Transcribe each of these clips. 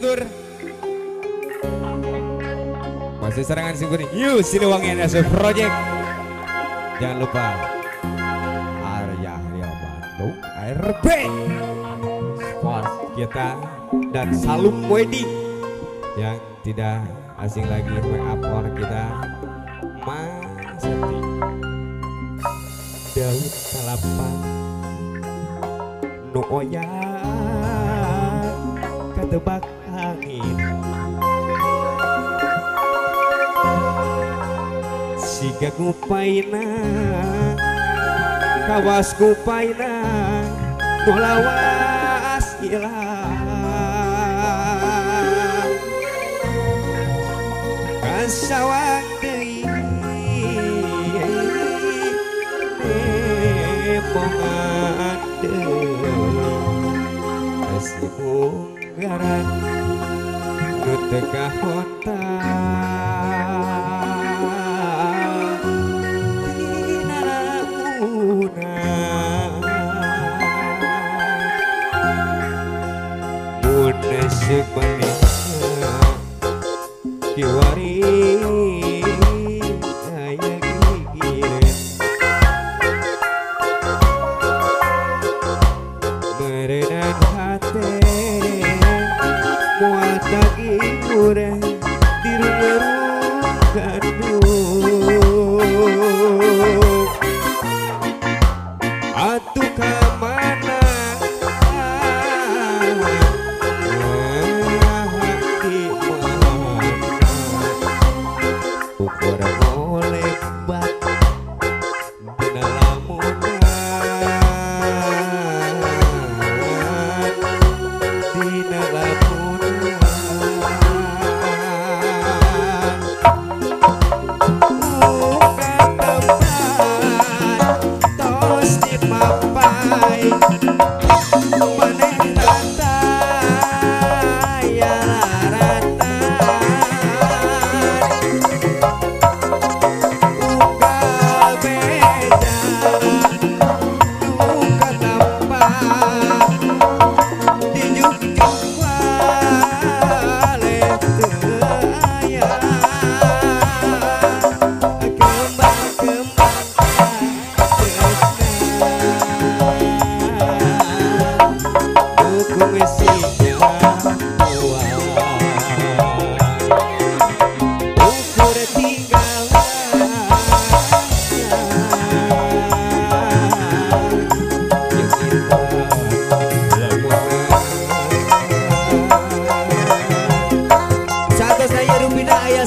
Guntur. Masih serangan si kuning. Yuk Siliwangi NSW Project. Jangan lupa Arya Bandung ARB Sport kita dan Salum Wedding yang tidak asing lagi mengupor kita Mas Seti Daud Kalapan Nu Oya Ketebak angin Siga kupaina Kawas kupaina Nulawas hilang Kasawang deui Emongan deui Kasibunggaran Nu teu kahontan Sebaliknya kiwari aya gigireun merenang hate moal daging urang di rumah Bandung atuh ka mana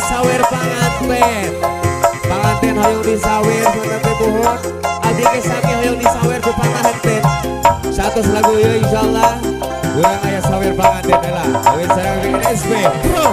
sawer panganten hoyong disawer panganten buhon abdi ge sami hoyong disawer ku panganten satu lagu ya insyaallah urang aya sawer panganten heula awewe sareng NSW Pro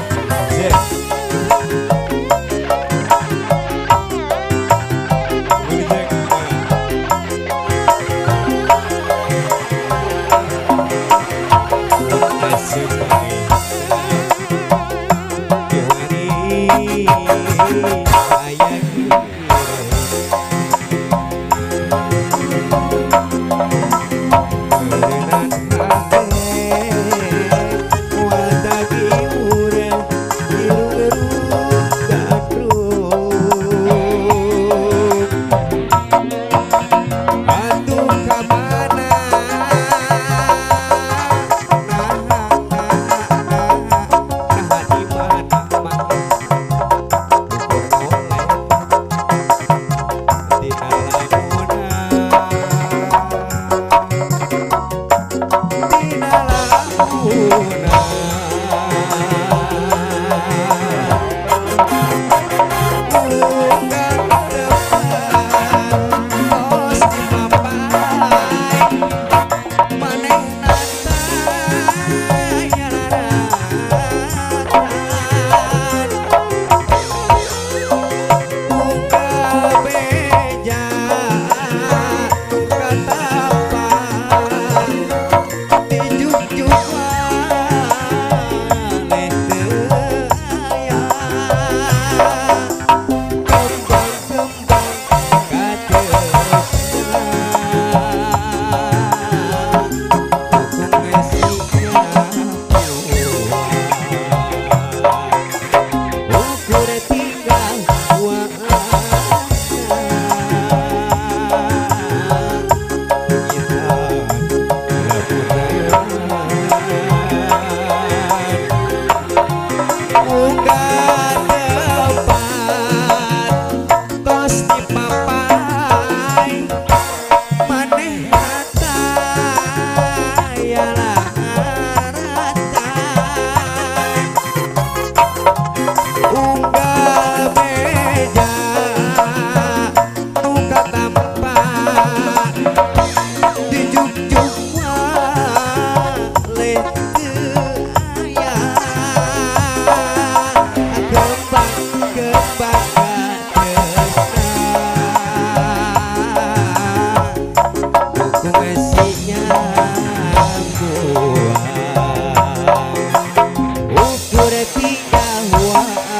udah tinggal wae